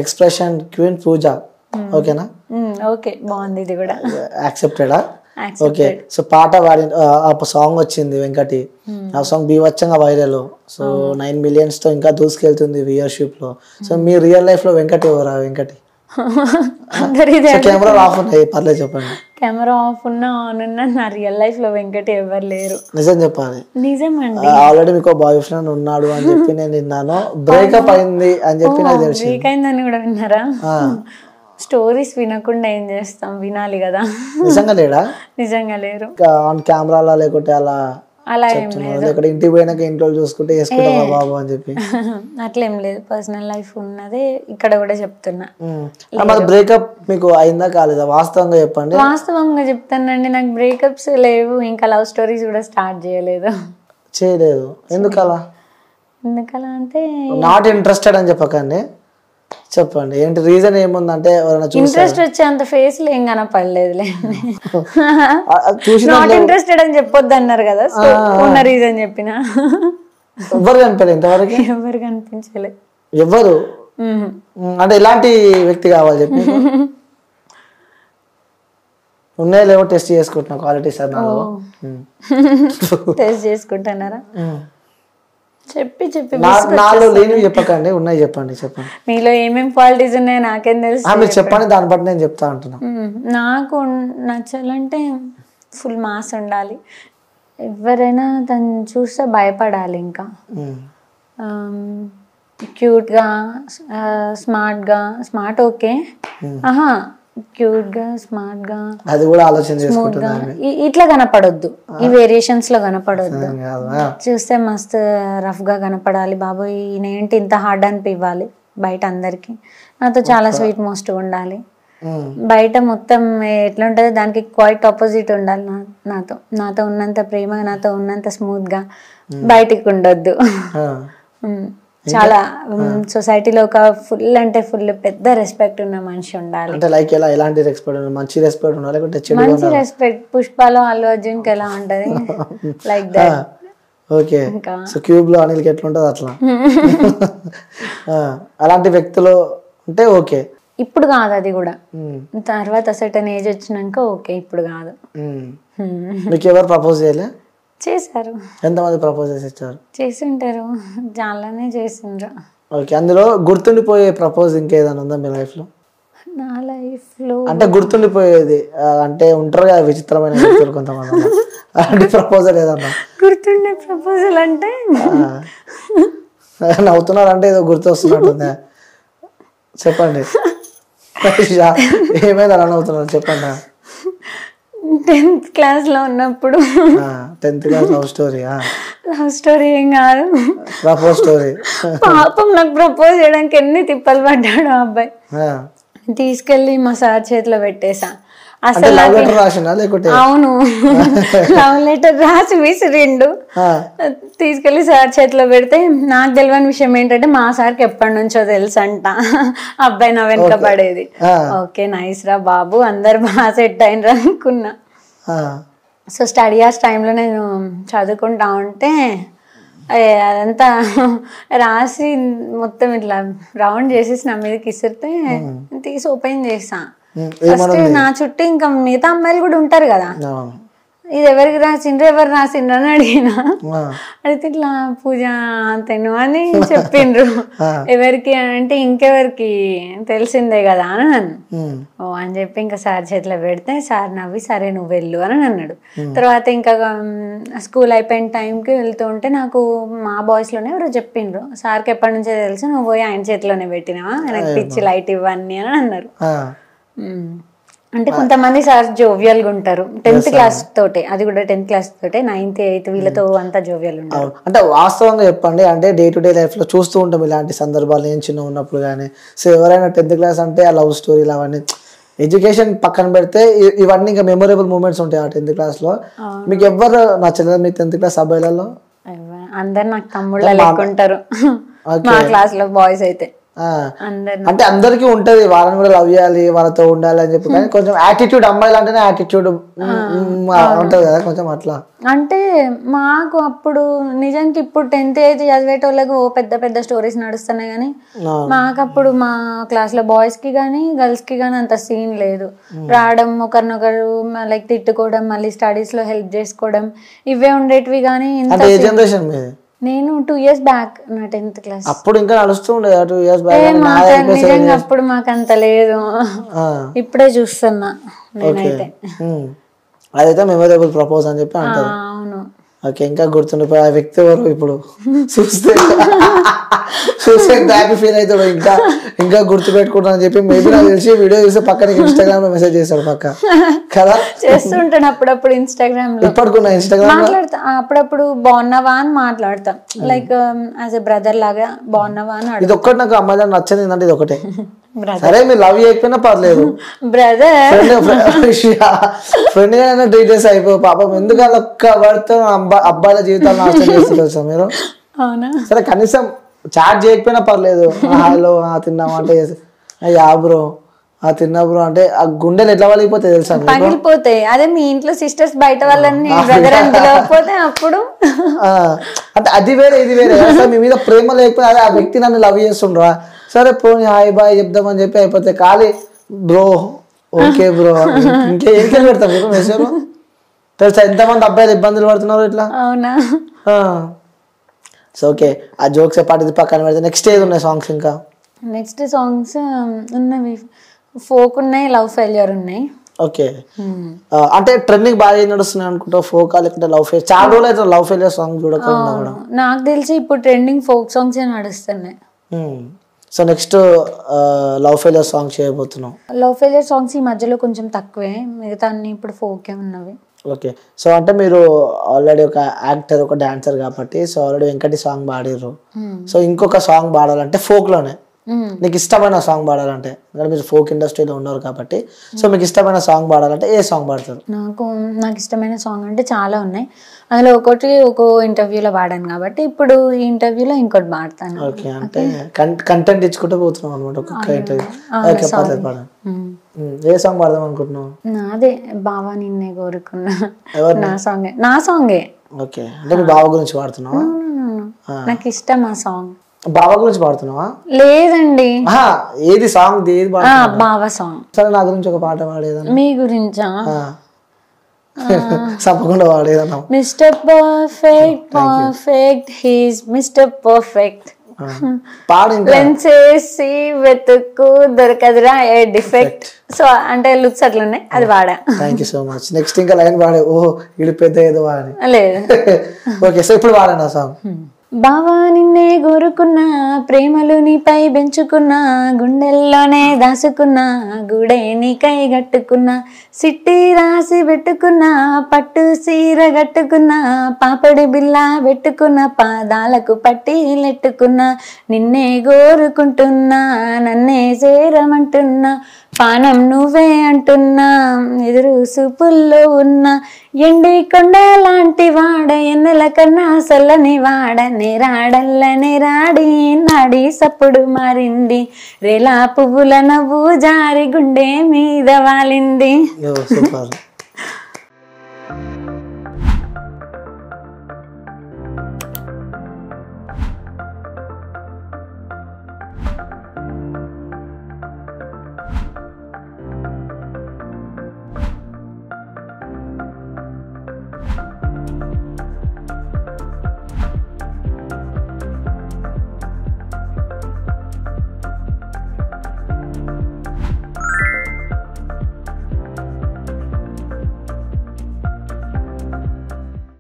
Expression queen పూజ. ఓకేనా? Okay, బాగుంది ఇది కూడా. యాక్సెప్టెడా? ఓకే. సో పాట పాడి సాంగ్ వచ్చింది వెంకటి, ఆ సాంగ్ బీవచ్చంగా వైరల్. సో 9 millions తో ఇంకా దూసుకెళ్తుంది వ్యూయర్షిప్ లో. సో మీ రియల్ లైఫ్ లో వెంకటి ఎవరా? వెంకటి కెమెరా ఆఫ్ ఉన్నాయి, పర్లేదు చెప్పండి. కెమెరా ఆఫ్ ఉన్నా ఆన్ ఉన్నా నా రియల్ లైఫ్ లో వెంకటి ఎవరు లేరు. నిజం చెప్పాలి. నిజమండి. ఆల్రెడీ మీకు బాయ్ ఫ్రెండ్ ఉన్నాడు అని చెప్పి నేను విన్నాను. బ్రేకప్ అయింది అని చెప్పి నాకు తెలిసి. బ్రేక్ అయిందని కూడా విన్నారా? స్టోరీస్ వినకుండా ఏం చేస్తాం, వినాలి కదా. నిజంగా లేడా? నిజంగా లేరు. ఆన్ కెమెరాలా లేకుంటే అలా ఏం లేదు. ఇక్కడ ఇంటికి పోయినాక ఇంట్లో చూసుకుంటే వేసుకుంటావా బాబు అని చెప్పి అట్లేం లేదు. పర్సనల్ లైఫ్ ఉన్నదే ఇక్కడ కూడా చెప్తున్నా. మరి బ్రేకప్ మీకు అయిందా కాలేదా వాస్తవంగా చెప్పండి. వాస్తవంగా చెప్తానండి, నాకు బ్రేకప్స్ లేవు, ఇంకా లవ్ స్టోరీస్ కూడా స్టార్ట్ చేయలేదు. ఎందుకలా? ఎందుకలా అంటే నాట్ ఇంట్రెస్టెడ్ అని చెప్పకండి, చెప్పండి ఏంటి రీజన్ ఏముందంటే. ఇంట్రెస్ట్ వచ్చే అంత ఫేస్ లో ఏం కనపడలేదులే. నాట్ ఇంట్రెస్టెడ్ అని చెప్పొద్దు అన్నారు కదా, సో ఉన్న రీజన్ చెప్పిన. ఎవరు కనిపించలేదు ఇంతవరకు? ఎవరు కనిపించలే. ఎవరు అంటే ఎలాంటి వ్యక్తి కావాలి చెప్పి? ఉన్నాయో లేవో టెస్ట్ చేసుకుంటున్నా క్వాలిటీస్ అన్నారు. టెస్ట్ చేసుకుంటున్నారా? చెప్పి నాలో లేనివి చెప్పకండి, ఉన్నాయి చెప్పండి. మీలో ఏమేమి క్వాలిటీస్ ఉన్నాయో నాకేం తెలుసు. మీరు చెప్పండి, దాన్ని బట్టి నేను చెప్తా అంటున్నా. నాకు నచ్చాలంటే ఫుల్ మాస్ ఉండాలి, ఎవరైనా తను చూస్తే భయపడాలి, ఇంకా క్యూట్గా స్మార్ట్గా, స్మార్ట్ ఓకే, క్యూట్ గా స్మార్ట్ గా అది కూడా ఆలోచన చేసుకుంటున్నాను. ఇట్లా కనపడొద్దు, ఈ వేరియేషన్స్ లో కనపడొద్దు. చూస్తే మస్తు రఫ్ గా కనపడాలి, బాబోయ్ ఈయనేంటి ఇంత హార్డ్ అనిపివ్వాలి బయట అందరికి. నాతో చాలా స్వీట్ మోస్ట్ ఉండాలి, బయట మొత్తం ఎట్లా ఉంటది దానికి క్వైట్ ఆపోజిట్ ఉండాలి. నాతో ఉన్నంత ప్రేమ, నాతో ఉన్నంత స్మూత్ గా బయటికి ఉండొద్దు. చాలా సొసైటీలో ఒక ఫుల్ అంటే ఫుల్ పెద్ద రెస్పెక్ట్ ఉన్న మనిషి ఉండాలి. అంటే లైక్ ఎలా, ఎలాంటి రెస్పెక్ట్? మంచి రెస్పెక్ట్ ఉండాలి లేకుంటే చెడు? మంచి రెస్పెక్ట్. పుష్పలో అల్లు అర్జున్ కి ఎలా ఉంటది like that. Okay. So cube లో అనిల్ కి ఎట్లా ఉంటది అట్లా. అలాంటి వ్యక్తులు ఉంటే ఓకే. ఇప్పుడు కాదు, అది కూడా తర్వాత సర్టెన్ ఏజ్ వచ్చినాక ఓకే, ఇప్పుడు కాదు. మీకు ఎవరు ప్రపోజ్ చేయలే? చేశారు. ఎంతమంది ప్రపోజ్ చేశారు? చేసి ఉంటారు, చాలానే చేసిండ్రు. ఓకే. అందులో గుర్తుండిపోయే ప్రపోజ్ ఇంకేదైనా ఉందా మీ లైఫ్ లో? నా లైఫ్ లో అంటే గుర్తుండిపోయేది అంటే ఉంటారు కదా విచిత్రమైన వ్యక్తులు కొంతమంది, అలాంటి ప్రపోజల్ ఏదన్నా గుర్తుండే ప్రపోజల్ అంటే? నవ్వుతున్నారు అంటే ఏదో గుర్తు వస్తున్నట్టుందా, చెప్పండి. ఏమైంది అలా నవ్వుతున్నారు చెప్పండి. 10th క్లాస్ లో ఉన్నప్పుడు. 10th class love story? Love story ఏం కాదు, ప్రపోజ్ స్టోరీ. పాపం నాకు ప్రపోజ్ చేయడానికి ఎన్ని తిప్పలు పడ్డాడు ఆ అబ్బాయి. తీసుకెళ్లి మా సార్ చేతిలో పెట్టేసా. అసలు అవును, లవ్ లెటర్ రాసి విసిరిండు. తీసుకెళ్లి సార్ చేతిలో పెడితే నాకు తెలియని విషయం ఏంటంటే మా సార్కి ఎప్పటి నుంచో తెలుసు అంట అబ్బాయి నా వెనక పడేది. ఓకే నైస్ రా బాబు, అందరు బాగా సెట్ అయినరా అనుకున్నా. సో స్టడీ అవర్స్ టైంలో నేను చదువుకుంటా ఉంటే అదంతా రాసి మొత్తం ఇట్లా రౌండ్ చేసేసి నా మీదకి ఇసిరితే తీసి ఓపెన్ చేసా. ఫస్ట్ నా చుట్టూ ఇంకా మిగతా అమ్మాయిలు కూడా ఉంటారు కదా, ఇది ఎవరికి రాసిండ్రు ఎవరు రాసిండ్రు అని అడిగిన. అడిగితే ఇట్లా పూజ అంతేను అని చెప్పిండ్రు. ఎవరికి అంటే ఇంకెవరికి తెలిసిందే కదా అని నన్ను. ఓ అని చెప్పి ఇంకా సార్ చేతిలో పెడితే సార్ నవ్వి సరే నువ్వు వెళ్ళు అని అన్నాడు. తర్వాత ఇంకా స్కూల్ అయిపోయిన టైంకి వెళ్తూ ఉంటే నాకు మా బాయ్స్ లోనే ఎవరో చెప్పిండ్రు, సార్కి ఎప్పటి నుంచో తెలుసు, నువ్వు పోయి ఆయన చేతిలోనే పెట్టినావా, ఆయనకు పిచ్చి లైట్ ఇవ్వన్నీ అని అన్నారు. అంటే కొంతమంది సార్ జోవియల్ గా ఉంటారు. 10th క్లాస్ తోటే, అది కూడా 10th క్లాస్ తోటే, 9th 8th వీళ్ళతో అంతా జోవియల్ ఉంటారు. అంటే వాస్తవంగా చెప్పండి, అంటే డే టు డే లైఫ్ లో చూస్తూ ఉంటాం ఇలాంటి సందర్భాలు. నేను చిన్న ఉన్నప్పుడు కానీ సో ఎవరైనా 10th క్లాస్ అంటే ఆ లవ్ స్టోరీలు అవన్నీ ఎడ్యుకేషన్ పక్కన పెడితే ఇవన్నీ ఇంకా మెమొరబుల్ మూమెంట్స్ ఉంటాయి ఆ 10th క్లాస్ లో. మీకు ఎవరు నచ్చలేదు మీ 10th క్లాస్ అబ్బాయిలలో? అందరు నాకు తమ్ముళ్ళ లెక్క ఉంటారు మా క్లాస్ లో బాయ్స్ అయితే. అంటే అందరికి ఉంటది వాళ్ళని కూడా లవ్ చేయాలి వాళ్ళతో ఉండాలి అని చెప్పి, కానీ కొంచెం యాటిట్యూడ్ అమ్మాయిలు అంటేనే యాటిట్యూడ్ ఉంటది కదా కొంచెం అట్లా. అంటే మాకు అప్పుడు నిజానికి ఇప్పుడు 10th అయితే చదివేటోళ్ళకు పెద్ద పెద్ద స్టోరీస్ నడుస్తున్నాయి, కానీ మాకు అప్పుడు మా క్లాస్ లో బాయ్స్ కి కానీ గర్ల్స్ కి కానీ అంత సీన్ లేదు. రావడం ఒకరినొకరు లైక్ తిట్టుకోవడం, మళ్ళీ స్టడీస్ లో హెల్ప్ చేసుకోవడం, ఇవే ఉండేటివి. కానీ నేను 2 years బ్యాక్ నా 10th క్లాస్ అప్పుడు ఇంకా నడుస్తుండే 2 years బ్యాక్. నిజంగా అప్పుడు మాకు అంత లేదు, ఇప్పుడే చూస్తున్నా నేనైతే. అదైతే మెమొరబుల్ ప్రపోజ్ అని చెప్పి అంటారు. అవును. ఓకే, ఇంకా గుర్తుండిపోయి ఆ వ్యక్తి ఎవరు ఇప్పుడు చూస్తే హ్యాపీ ఫీల్ అవుతాడు, ఇంకా ఇంకా గుర్తు పెట్టుకుంటా అని చెప్పి. మేబీ నాకు తెలిసి వీడియో చూస్తే పక్కన ఇన్స్టాగ్రామ్ లో మెసేజ్ చేస్తాడు పక్క కదా, చేస్తుంటాను అప్పుడప్పుడు ఇన్స్టాగ్రామ్ లో. ఇప్పటికున్నా ఇన్స్టాగ్రామ్ మాట్లాడతా అప్పుడప్పుడు, బాగున్నావా అని మాట్లాడతా, లైక్ యాజ్ ఎ బ్రదర్ లాగా బాగున్నావా అని. ఇది ఒక్కటి నాకు అమ్మాయి నచ్చని ఏంటంటే ఇది ఒకటే, సరే మీరు లవ్ చేయకపోయినా పర్లేదు బ్రదర్, ఫ్రెండ్ గా ట్రీట్ చేసి అయిపో పాపం, ఎందుకంటే ఒక్క వర్డ్తో అబ్బాయిల జీవితాలు నాశనం చేస్తారు మీరు. సరే కనీసం చాట్ చేయకపోయినా పర్లేదు, హలో తిన్నావా అంటే యా బ్రో తిన్నా బ్రో అంటే ఆ గుండెలు ఎట్లా పగిలిపోతాయి తెలుసా, పగిలిపోతాయి. అదే మీ ఇంట్లో సిస్టర్స్ బయట వాళ్ళని బ్రదర్ అని పిలవకపోతే అప్పుడు అంటే అది వేరే ఇది వేరే. అసలు మీ మీద ప్రేమ లేకపోతే అదే ఆ వ్యక్తి నన్ను లవ్ చేస్తుండ్రా, సరే పోనీ హాయ్ బాయ్ చెప్దామని చెప్పి అయిపోతే, ఖాళీ బ్రో ఓకే బ్రో ఇంకేం పెడతాం మీకు మెసేజ్ తెలుసా? ఎంతమంది అబ్బాయిలు ఇబ్బందులు పడుతున్నారు ఇట్లా. అవునా? సో ఓకే, ఆ జోక్స్ పాటు ఇది పక్కన పెడితే నెక్స్ట్ ఏది ఉన్నాయి సాంగ్స్? ఇంకా నెక్స్ట్ సాంగ్స్ ఉన్నవి, ఫోక్ ఉన్నాయి, లవ్ ఫెయిల్యూర్ ఉన్నాయి. ఓకే, అంటే ట్రెండింగ్ బాగా నడుస్తున్నాయి అనుకుంటా ఫోక్, లేకుంటే లవ్ ఫెయిల్యూర్? చాలా రోజులు అయితే లవ్ ఫెయిల్యూర్ సాంగ్ చూడకుండా కూడా. నాకు తెలిసి ఇప్పుడు ట్రెండింగ్ ఫోక్ సాంగ్స్ నడుస్తున్నాయి. So next love failure song చేయబోతున్నాం. లవ్ ఫెయిల్యూర్ సాంగ్స్ ఈ మధ్యలో కొంచెం తక్కువే, మిగతా అన్ని ఇప్పుడు ఫోకే ఉన్నవి. ఓకే, సో అంటే మీరు ఆల్రెడీ ఒక యాక్టర్, ఒక డాన్సర్ కాబట్టి, సో ఆల్రెడీ వెంకటి సాంగ్ పాడారు. సో ఇంకొక సాంగ్ పాడాలంటే ఫోక్ లోనే నీకు ఇష్టమైన సాంగ్ పాడాలంటే, మీరు ఫోక్ ఇండస్ట్రీలో ఉన్నారు కాబట్టి, సో మీకు ఇష్టమైన సాంగ్ పాడాలంటే ఏ సాంగ్ పాడతారు? నాకు ఇష్టమైన సాంగ్ అంటే చాలా ఉన్నాయి, అందులో ఒక్కో ఇంటర్వ్యూలో పాడాను కాబట్టి ఇప్పుడు ఈ ఇంటర్వ్యూలో ఇంకోటి పాడతాను. ఓకే, అంటే కంటెంట్ ఇచ్చుకుంటూ పోతున్నాం అనమాట ఒక్కొక్క ఇంటర్వ్యూ. ఏ సాంగ్ పాడదాం అనుకుంటున్నావు? నాదే బావా నిన్నే కోరుకున్నా, నా సాంగే. ఓకే, అంటే మీ బావ గురించి పాడుతున్నావా? నాకు ఇష్టం ఆ సాంగ్. బావ గురించి పాడుతున్నావా? లేదండి. ఏది సాంగ్? ఏది బావ సాంగ్. సరే నా గురించి ఒక పాట పాడేదన్నా. మీ గురించా? తప్పకుండా పాడేదన్నా. Mister perfect perfect he's mister perfect, లెన్సేసి వెతుక్కు దొరకదురా ఏ డిఫెక్ట్. సో అంటే లుక్స్ అట్లున్నాయి, అది వాడా. Thank you so much. Next ఇంకా లైన్ పాడే, ఓహో ఇది పెద్ద ఏదో వాడని. లేదు. ఓకే, సో ఇప్పుడు వాడండి ఆ సాంగ్. బావా నిన్నే కోరుకున్నా, ప్రేమలు నీపై పెంచుకున్నా, గుండెల్లోనే దాసుకున్నా, గుడే నీకై గట్టుకున్నా, సిట్టి రాసి పెట్టుకున్నా, పట్టు సీర గట్టుకున్నా, పాపడి బిల్ల పెట్టుకున్నా, పాదాలకు పట్టీలెట్టుకున్నా, నిన్నే కోరుకుంటున్నా, నన్నే చేరమంటున్నా, పానం నువ్వే అంటున్నా, ఎదురు సూపుల్లో ఉన్నా, ఎండి కొండ లాంటి వాడ, ఎన్నెల కన్నా సొల్లని వాడ, నేరాడల్ల నేరాడి నాడి సప్పుడు మారింది, రేలా పువ్వుల నవ్వు జారి గుండె మీద వాలింది.